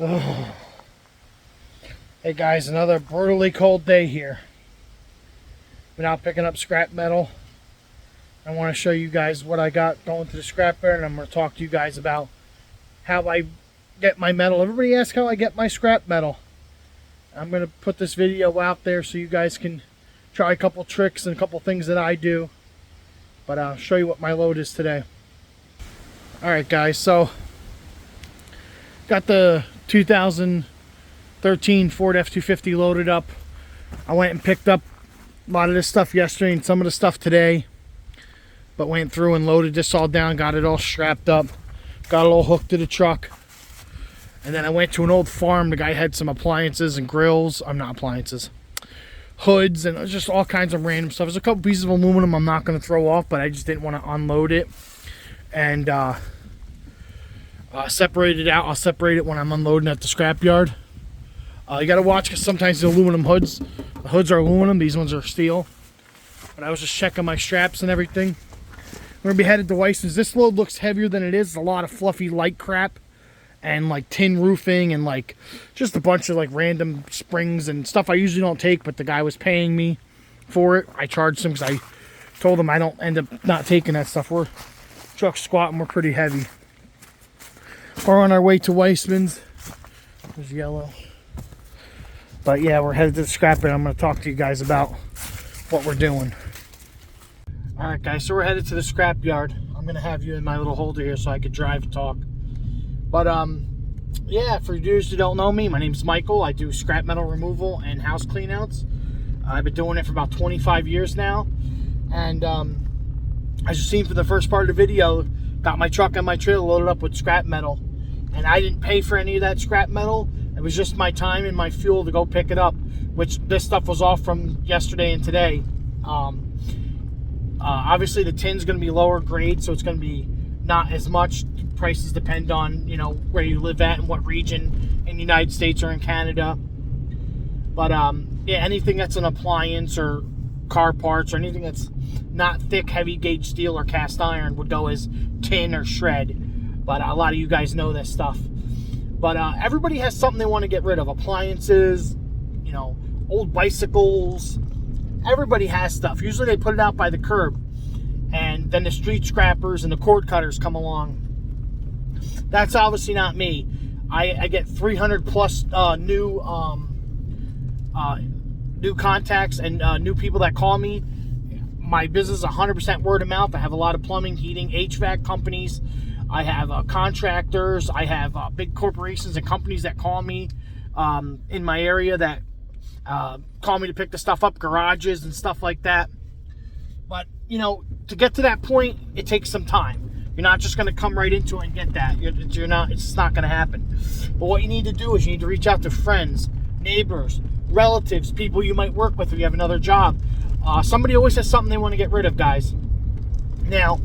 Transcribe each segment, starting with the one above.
Oh. Hey guys, another brutally cold day here. Been out picking up scrap metal. I want to show you guys what I got going to the scrap yard, and I'm going to talk to you guys about how I get my metal. Everybody asks how I get my scrap metal. I'm going to put this video out there so you guys can try a couple tricks and a couple things that I do. But I'll show you what my load is today. Alright guys, so got the 2013 Ford F-250 loaded up. I went and picked up a lot of this stuff yesterday and some of the stuff today, but went through and loaded this all down, got it all strapped up, got it all hooked to the truck. And then I went to an old farm. The guy had some appliances and grills. Not appliances, hoods, and just all kinds of random stuff. There's a couple pieces of aluminum I'm not going to throw off, but I just didn't want to unload it. And separate it out. I'll separate it when I'm unloading at the scrapyard. You got to watch because sometimes the aluminum hoods, the hoods are aluminum, these ones are steel. But I was just checking my straps and everything. We're going to be headed to Weissman's. This load looks heavier than it is. It's a lot of fluffy light crap and like tin roofing and like just a bunch of like random springs and stuff I usually don't take, but the guy was paying me for it. I charged him because I told him I don't end up not taking that stuff. We're truck squatting, we're pretty heavy. We're on our way to Weissman's. There's yellow. But yeah, we're headed to the scrap yard. I'm going to talk to you guys about what we're doing. Alright guys, so we're headed to the scrap yard. I'm going to have you in my little holder here so I could drive and talk. But yeah, for you who don't know me, my name's Michael. I do scrap metal removal and house cleanouts. I've been doing it for about 25 years now. And as you've seen for the first part of the video, got my truck and my trailer loaded up with scrap metal. And I didn't pay for any of that scrap metal. It was just my time and my fuel to go pick it up, which this stuff was off from yesterday and today. Obviously the tin's going to be lower grade, so it's going to be not as much. Prices depend on, you know, where you live at and what region in the United States or in Canada. But yeah, anything that's an appliance or car parts or anything that's not thick, heavy gauge steel or cast iron would go as tin or shred. But a lot of you guys know this stuff. But everybody has something they want to get rid of. Appliances, you know, old bicycles. Everybody has stuff. Usually they put it out by the curb. And then the street scrappers and the cord cutters come along. That's obviously not me. I get 300 plus new contacts and new people that call me. My business is 100% word of mouth. I have a lot of plumbing, heating, HVAC companies. I have contractors. I have big corporations and companies that call me in my area that call me to pick the stuff up, garages and stuff like that. But, you know, to get to that point, it takes some time. You're not just going to come right into it and get that. You're not. It's not going to happen. But what you need to do is you need to reach out to friends, neighbors, relatives, people you might work with if you have another job. Somebody always has something they want to get rid of, guys. Now,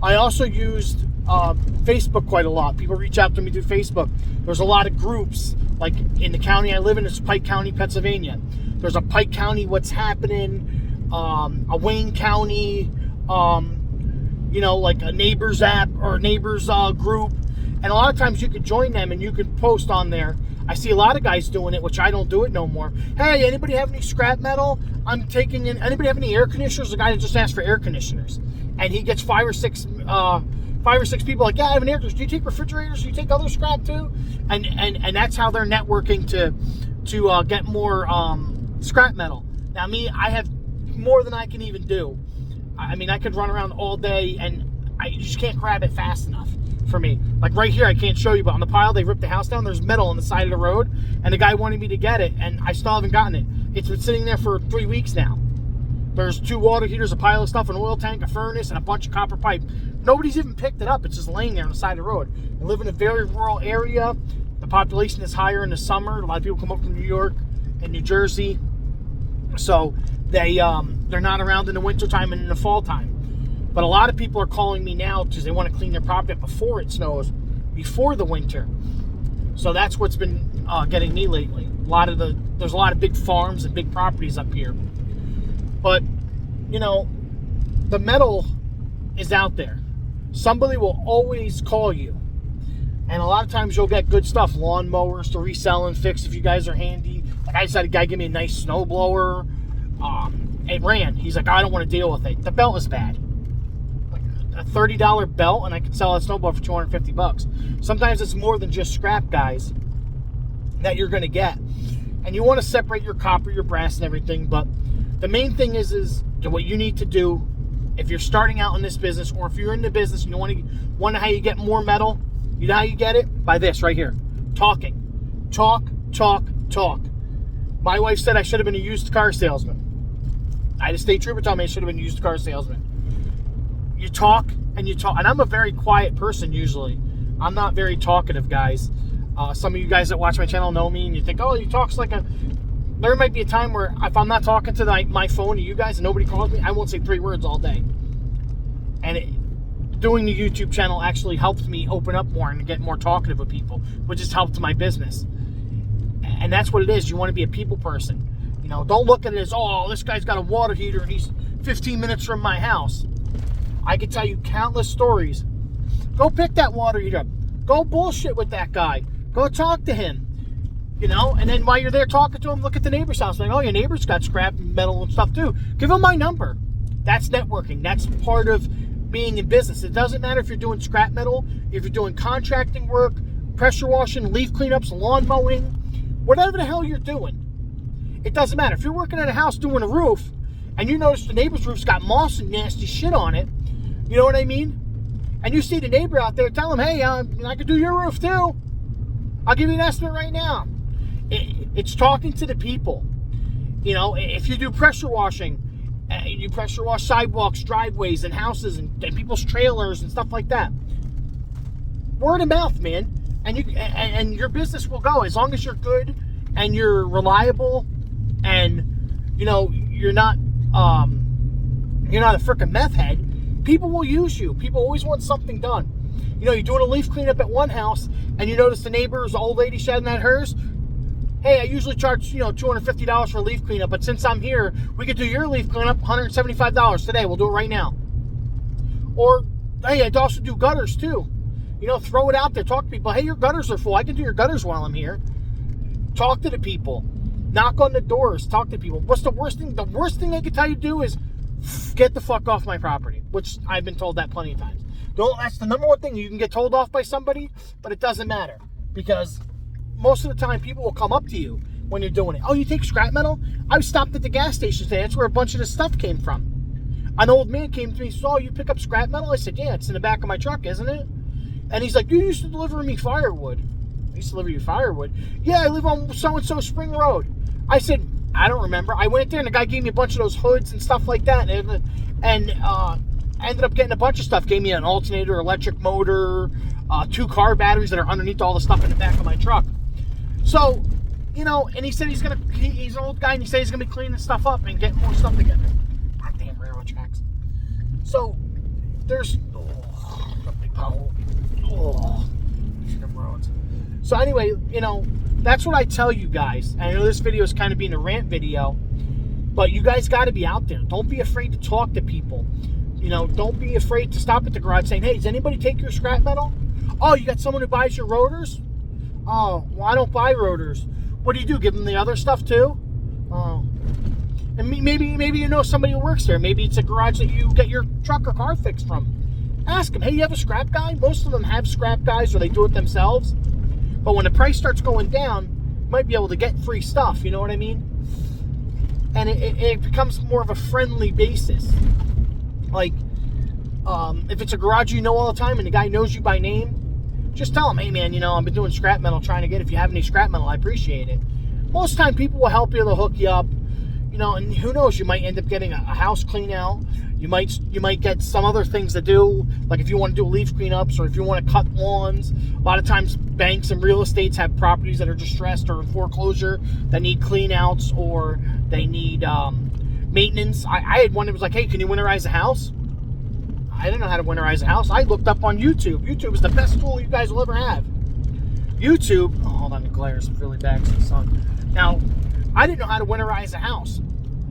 I also used Facebook quite a lot. People reach out to me through Facebook. There's a lot of groups. Like in the county I live in, it's Pike County, Pennsylvania. There's a Pike County What's Happening, a Wayne County, you know, like a neighbors app or a neighbors group. And a lot of times you could join them and you could post on there. I see a lot of guys doing it, which I don't do it no more. Hey, anybody have any scrap metal? I'm taking in. Anybody have any air conditioners? The guy that just asked for air conditioners, and he gets five or six people like, yeah, I have an air conditioner. Do you take refrigerators? Do you take other scrap too? And that's how they're networking to get more scrap metal. Now me, I have more than I can even do. I mean, I could run around all day, and you just can't grab it fast enough for me. Like right here, I can't show you, but on the pile, they ripped the house down. There's metal on the side of the road, and the guy wanted me to get it, and I still haven't gotten it. It's been sitting there for 3 weeks now. There's 2 water heaters, a pile of stuff, an oil tank, a furnace, and a bunch of copper pipe. Nobody's even picked it up. It's just laying there on the side of the road. I live in a very rural area. The population is higher in the summer. A lot of people come up from New York and New Jersey. So they're not around in the wintertime and in the fall time. But a lot of people are calling me now because they want to clean their property up before it snows, before the winter. So that's what's been getting me lately. There's a lot of big farms and big properties up here. But, you know, the metal is out there. Somebody will always call you. And a lot of times you'll get good stuff, lawn mowers to resell and fix if you guys are handy. Like I just had a guy give me a nice snow blower. It ran. He's like, I don't want to deal with it. The belt is bad. Like a $30 belt, and I can sell a snowblower for $250. Sometimes it's more than just scrap, guys, that you're going to get. And you want to separate your copper, your brass, and everything. But the main thing is what you need to do if you're starting out in this business, or if you're in the business and you want to how you get more metal. You know how you get it? By this right here. Talking. Talk, talk, talk. My wife said I should have been a used car salesman. I had a state trooper tell me I should have been a used car salesman. You talk and you talk. And I'm a very quiet person usually. I'm not very talkative, guys. Some of you guys that watch my channel know me and you think, oh, he talks like a... There might be a time where if I'm not talking to my phone to you guys and nobody calls me, I won't say 3 words all day. And doing the YouTube channel actually helped me open up more and get more talkative with people, which has helped my business. And that's what it is. You want to be a people person. You know, don't look at it as, oh, this guy's got a water heater and he's 15 minutes from my house. I could tell you countless stories. Go pick that water heater up. Go bullshit with that guy. Go talk to him. You know, and then while you're there talking to him, look at the neighbor's house. Like, oh, your neighbor's got scrap metal and stuff too. Give him my number. That's networking. That's part of being in business. It doesn't matter if you're doing scrap metal, if you're doing contracting work, pressure washing, leaf cleanups, lawn mowing, whatever the hell you're doing. It doesn't matter. If you're working at a house doing a roof and you notice the neighbor's roof's got moss and nasty shit on it, you know what I mean? And you see the neighbor out there, tell him, hey, I can do your roof too. I'll give you an estimate right now. It's talking to the people. You know, if you do pressure washing, you pressure wash sidewalks, driveways, and houses, and people's trailers and stuff like that. Word of mouth, man, and your business will go as long as you're good and you're reliable, and you know you're not a freaking meth head. People will use you. People always want something done. You know, you're doing a leaf cleanup at one house, and you notice the neighbor's old lady shedding at hers. Hey, I usually charge, $250 for a leaf cleanup, but since I'm here, we could do your leaf cleanup $175 today. We'll do it right now. Or, hey, I'd also do gutters too. You know, throw it out there. Talk to people. Hey, your gutters are full. I can do your gutters while I'm here. Talk to the people. Knock on the doors. Talk to people. What's the worst thing? The worst thing they could tell you to do is get the fuck off my property, which I've been told that plenty of times. That's the number one thing. You can get told off by somebody, but it doesn't matter because most of the time, people will come up to you when you're doing it. Oh, you take scrap metal? I stopped at the gas station today. That's where a bunch of this stuff came from. An old man came to me and said, oh, you pick up scrap metal? I said, yeah, it's in the back of my truck, isn't it? And he's like, you used to deliver me firewood. I used to deliver you firewood? Yeah, I live on so-and-so Spring Road. I said, I don't remember. I went there and the guy gave me a bunch of those hoods and stuff like that. And I ended up getting a bunch of stuff. Gave me an alternator, electric motor, 2 car batteries that are underneath all the stuff in the back of my truck. So, and he said he's an old guy, and he said he's going to be cleaning stuff up and getting more stuff together. Goddamn railroad tracks. So, there's, a big pothole. Roads. So anyway, that's what I tell you guys. And I know this video is kind of being a rant video, but you guys got to be out there. Don't be afraid to talk to people. Don't be afraid to stop at the garage saying, hey, does anybody take your scrap metal? Oh, you got someone who buys your rotors? Oh, well, I don't buy rotors. What do? Give them the other stuff too? Oh. And maybe you know somebody who works there. Maybe it's a garage that you get your truck or car fixed from. Ask them, hey, you have a scrap guy? Most of them have scrap guys or they do it themselves. But when the price starts going down, you might be able to get free stuff, you know what I mean? And it becomes more of a friendly basis. Like, if it's a garage you know all the time and the guy knows you by name, just tell them, hey man, I've been doing scrap metal trying to get, if you have any scrap metal, I appreciate it. Most of the time people will help you, they'll hook you up, and who knows, you might end up getting a house clean out. You might get some other things to do, like if you want to do leaf cleanups or if you want to cut lawns. A lot of times banks and real estates have properties that are distressed or in foreclosure that need clean outs or they need maintenance. I had one that was like, hey, can you winterize a house? I didn't know how to winterize a house. I looked up on YouTube. YouTube is the best tool you guys will ever have. YouTube, hold on, the glare is really bad because of the sun. Now, I didn't know how to winterize a house.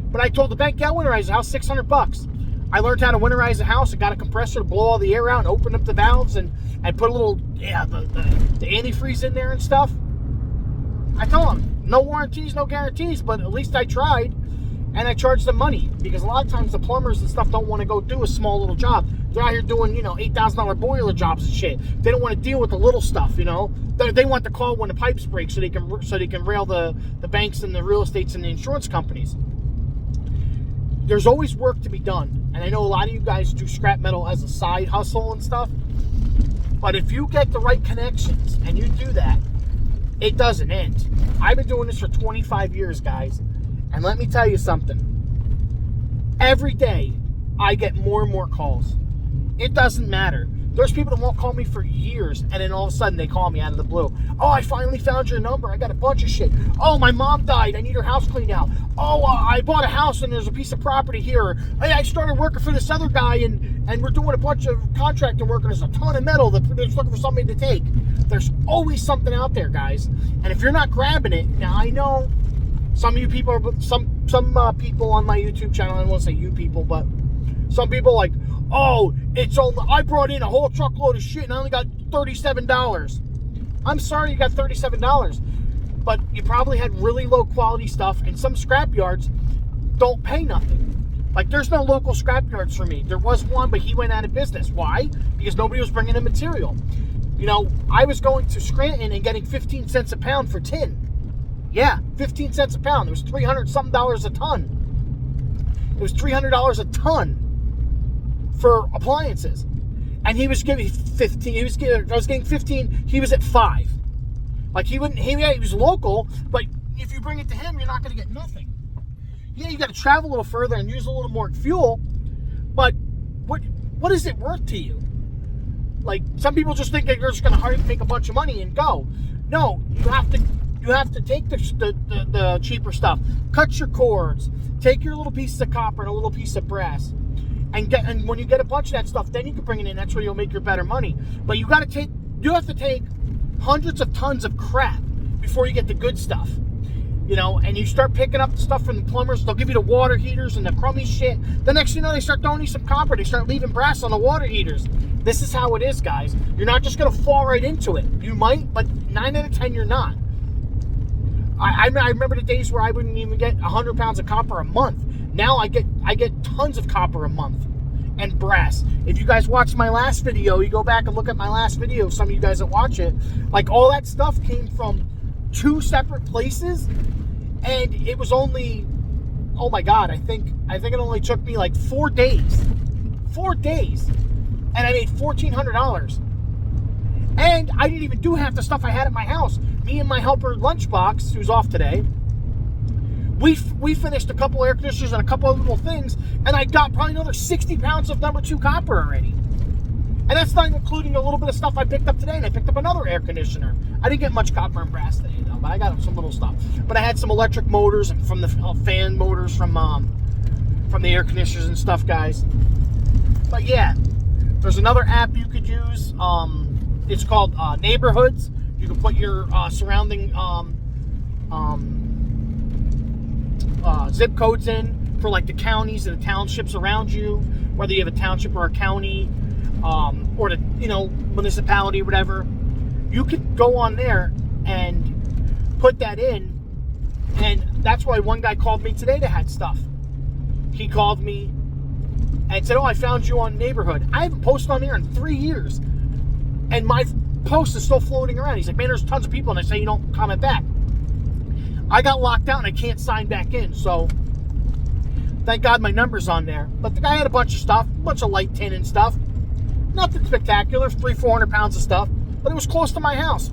But I told the bank, yeah, I'll winterize a house, $600. I learned how to winterize the house. I got a compressor to blow all the air out and open up the valves and put a little, the antifreeze in there and stuff. I tell them, no warranties, no guarantees, but at least I tried. And I charge them money, because a lot of times the plumbers and stuff don't want to go do a small little job. They're out here doing, $8,000 boiler jobs and shit. They don't want to deal with the little stuff, They want to call when the pipes break so they can rail the banks and the real estates and the insurance companies. There's always work to be done. And I know a lot of you guys do scrap metal as a side hustle and stuff. But if you get the right connections and you do that, it doesn't end. I've been doing this for 25 years, guys. And let me tell you something. Every day, I get more and more calls. It doesn't matter. There's people that won't call me for years, and then all of a sudden they call me out of the blue. Oh, I finally found your number. I got a bunch of shit. Oh, my mom died. I need her house cleaned out. Oh, I bought a house, and there's a piece of property here. Hey, I started working for this other guy, and we're doing a bunch of contractor work, and there's a ton of metal that they're looking for somebody to take. There's always something out there, guys. And if you're not grabbing it, now I know some of you people are, some people on my YouTube channel, I don't want to say you people, but some people are like, oh, I brought in a whole truckload of shit and I only got $37. I'm sorry you got $37, but you probably had really low quality stuff, and some scrap yards don't pay nothing. Like, there's no local scrap yards for me. There was one, but he went out of business. Why? Because nobody was bringing in material. I was going to Scranton and getting 15 cents a pound for tin. Yeah, 15 cents a pound. It was $300-something a ton. It was $300 a ton for appliances. And he was giving 15. I was getting 15. He was at 5. Like, he was local, but if you bring it to him, you're not going to get nothing. Yeah, you got to travel a little further and use a little more fuel, but what is it worth to you? Like, some people just think that you're just going to make a bunch of money and go. No, you have to take the cheaper stuff. Cut your cords. Take your little pieces of copper and a little piece of brass. And when you get a bunch of that stuff, then you can bring it in. That's where you'll make your better money. But you have to take hundreds of tons of crap before you get the good stuff. And you start picking up the stuff from the plumbers. They'll give you the water heaters and the crummy shit. The next thing you know, they start throwing you some copper. They start leaving brass on the water heaters. This is how it is, guys. You're not just going to fall right into it. You might, but 9 out of 10, you're not. I remember the days where I wouldn't even get 100 pounds of copper a month. Now I get tons of copper a month and brass. If you guys watched my last video, you go back and look at my last video, some of you guys that watch it, like, all that stuff came from 2 separate places, and it was only, oh my God, I think it only took me like 4 days. 4 days. And I made $1,400. And I didn't even do half the stuff I had at my house. Me and my helper Lunchbox, who's off today, we finished a couple air conditioners and a couple of little things, and I got probably another 60 pounds of number 2 copper already. And that's not including a little bit of stuff I picked up today, and I picked up another air conditioner. I didn't get much copper and brass today, though, but I got some little stuff. But I had some electric motors and from the fan motors from the air conditioners and stuff, guys. But yeah, there's another app you could use. It's called Neighborhoods. You can put your surrounding zip codes in for like the counties and the townships around you, whether you have a township or a county, or the municipality or whatever. You could go on there and put that in, and that's why one guy called me today that had stuff. He called me and said, oh, I found you on Neighborhood. I haven't posted on there in 3 years, and my post is still floating around. He's like, man, there's tons of people, and I say you don't comment back. I got locked out and I can't sign back in, so thank God my number's on there. But the guy had a bunch of stuff, a bunch of light tin and stuff. Nothing spectacular, 300-400 pounds of stuff, but it was close to my house.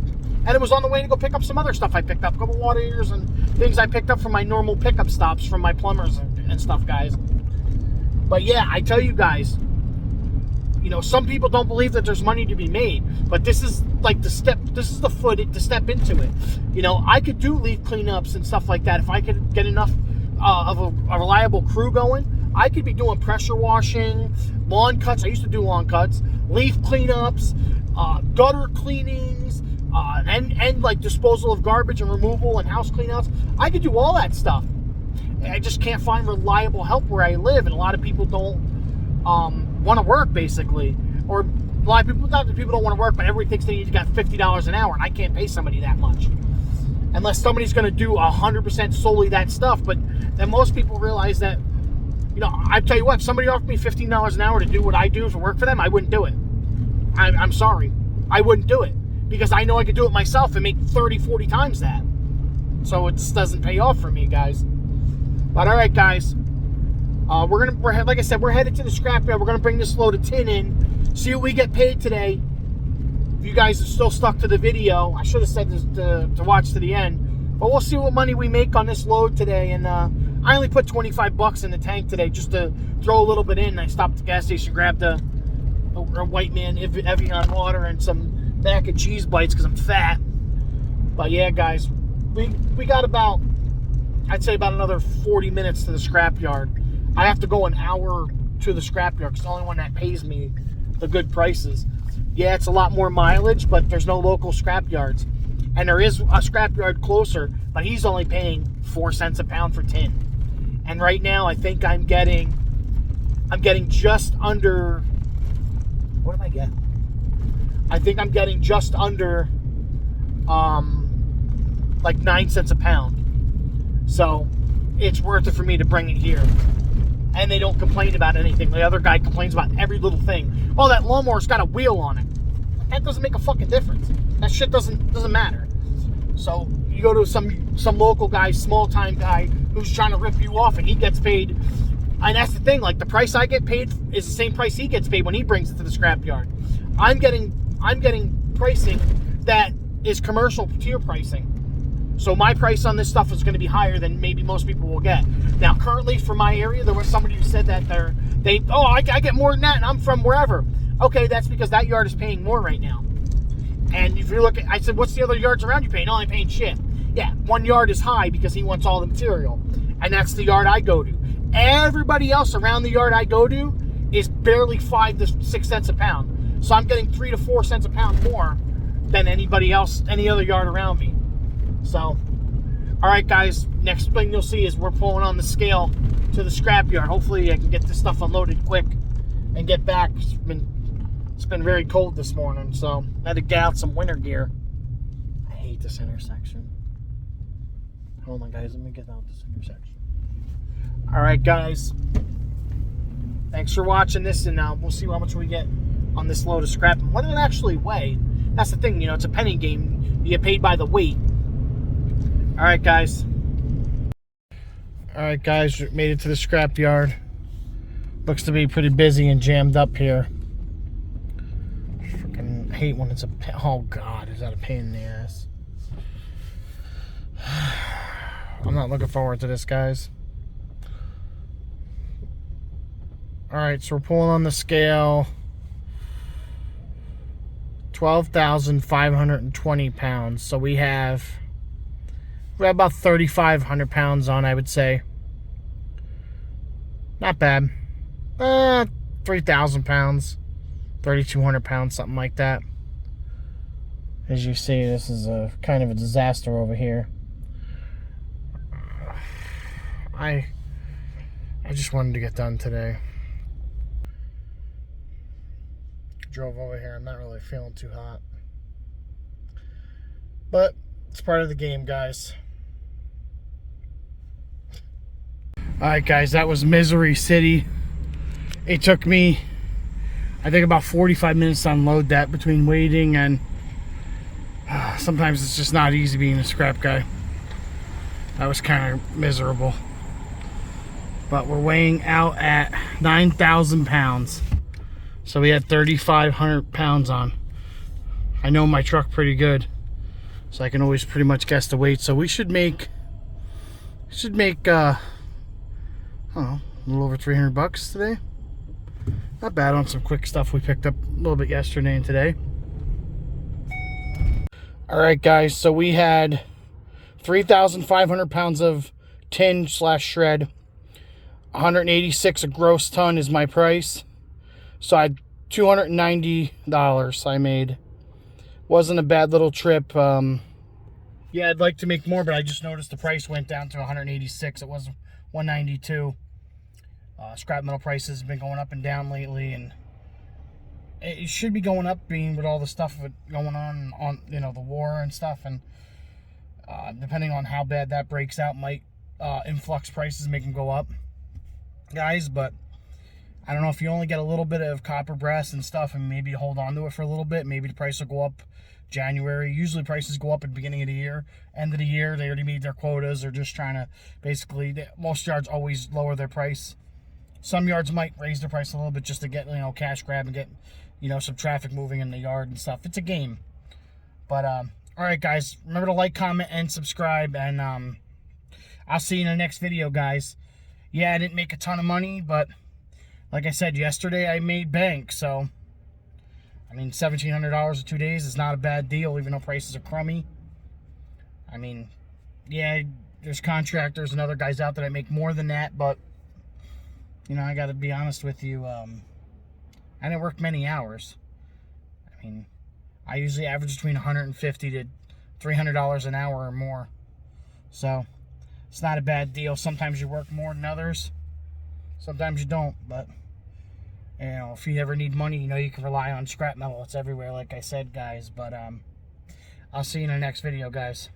And it was on the way to go pick up some other stuff I picked up, a couple water heaters and things I picked up from my normal pickup stops from my plumbers and stuff, guys. But yeah, I tell you guys, some people don't believe that there's money to be made, but this is like the step to step into it. I could do leaf cleanups and stuff like that. If I could get enough of a reliable crew going, I could be doing pressure washing, lawn cuts. I used to do lawn cuts, leaf cleanups, gutter cleanings, and like disposal of garbage and removal and house cleanouts. I could do all that stuff. I just can't find reliable help where I live, and a lot of people don't want to work, basically. Or a lot of people, not that people don't want to work, but everybody thinks they need to get $50 an hour, and I can't pay somebody that much. Unless somebody's going to do 100% solely that stuff. But then most people realize that, you know, I tell you what, if somebody offered me $15 an hour to do what I do for work for them, I wouldn't do it. I'm sorry. I wouldn't do it. Because I know I could do it myself and make 30, 40 times that. So it just doesn't pay off for me, guys. But all right, guys. We're like I said, we're headed to the scrapyard. We're gonna bring this load of tin in, see what we get paid today. If you guys are still stuck to the video, I should have said this to watch to the end. But we'll see what money we make on this load today. And I only put 25 bucks in the tank today just to throw a little bit in. I stopped at the gas station, grabbed a White Man Evian water and some mac and cheese bites because I'm fat. But yeah, guys, we got about, I'd say about another 40 minutes to the scrapyard. I have to go an hour to the scrapyard because it's the only one that pays me the good prices. Yeah, it's a lot more mileage, but there's no local scrapyards. And there is a scrapyard closer, but he's only paying 4 cents a pound for tin. And right now, I think I'm getting just under, what am I getting? I think I'm getting just under, like 9 cents a pound. So it's worth it for me to bring it here. And they don't complain about anything. The other guy complains about every little thing. Oh, that lawnmower's got a wheel on it. That doesn't make a fucking difference. That shit doesn't matter. So you go to some local guy, small time guy, who's trying to rip you off, and he gets paid. And that's the thing. Like, the price I get paid is the same price he gets paid when he brings it to the scrapyard. I'm getting pricing that is commercial tier pricing. So my price on this stuff is going to be higher than maybe most people will get. Now, currently for my area, there was somebody who said that I get more than that, and I'm from wherever. Okay, that's because that yard is paying more right now. And if you look at, I said, what's the other yards around you paying? No, I'm paying shit. Yeah, one yard is high because he wants all the material, and that's the yard I go to. Everybody else around the yard I go to is barely 5 to 6 cents a pound. So I'm getting 3 to 4 cents a pound more than anybody else, any other yard around me. So, all right, guys, next thing you'll see is we're pulling on the scale to the scrapyard. Hopefully I can get this stuff unloaded quick and get back. It's been very cold this morning, so I had to get out some winter gear. I hate this intersection. Hold on, guys, let me get out this intersection. All right, guys, thanks for watching this, and we'll see how much we get on this load of scrap and what did it actually weigh. That's the thing, you know, it's a penny game. You get paid by the weight. All right, guys. All right, guys, made it to the scrapyard. Looks to be pretty busy and jammed up here. Freaking hate when it's oh God, is that a pain in the ass? I'm not looking forward to this, guys. All right, so we're pulling on the scale. 12,520 pounds. So we have about 3,500 pounds on, I would say. Not bad. 3,000 pounds. 3,200 pounds, something like that. As you see, this is a kind of a disaster over here. I just wanted to get done today. Drove over here. I'm not really feeling too hot. But it's part of the game, guys. Alright, guys, that was Misery City. It took me, I think, about 45 minutes to unload that between waiting and sometimes it's just not easy being a scrap guy. That was kind of miserable. But we're weighing out at 9,000 pounds. So we had 3,500 pounds on. I know my truck pretty good, so I can always pretty much guess the weight. So we should make I don't know, a little over 300 bucks today. Not bad on some quick stuff we picked up a little bit yesterday and today. All right, guys, so we had 3,500 pounds of tin / shred. 186 a gross ton is my price. So I had $290 I made. Wasn't a bad little trip. Yeah, I'd like to make more, but I just noticed the price went down to 186. It was 192. Scrap metal prices have been going up and down lately, and it should be going up, being with all the stuff going on the war and stuff, and depending on how bad that breaks out, might influx prices, make them go up, guys. But I don't know, if you only get a little bit of copper, brass, and stuff, and maybe hold on to it for a little bit, maybe the price will go up January. Usually prices go up at the beginning of the year. End of the year, they already made their quotas. They're just trying to, basically, most yards always lower their price. Some yards might raise their price a little bit just to get, cash grab and get, some traffic moving in the yard and stuff. It's a game. But, all right, guys, remember to like, comment, and subscribe, and I'll see you in the next video, guys. Yeah, I didn't make a ton of money, but like I said, yesterday I made bank, so I mean, $1,700 in 2 days is not a bad deal, even though prices are crummy. I mean, yeah, there's contractors and other guys out there that make more than that, but, I got to be honest with you, I didn't work many hours. I mean, I usually average between $150 to $300 an hour or more. So, it's not a bad deal. Sometimes you work more than others. Sometimes you don't, but if you ever need money, you can rely on scrap metal. It's everywhere, like I said, guys. But I'll see you in the next video, guys.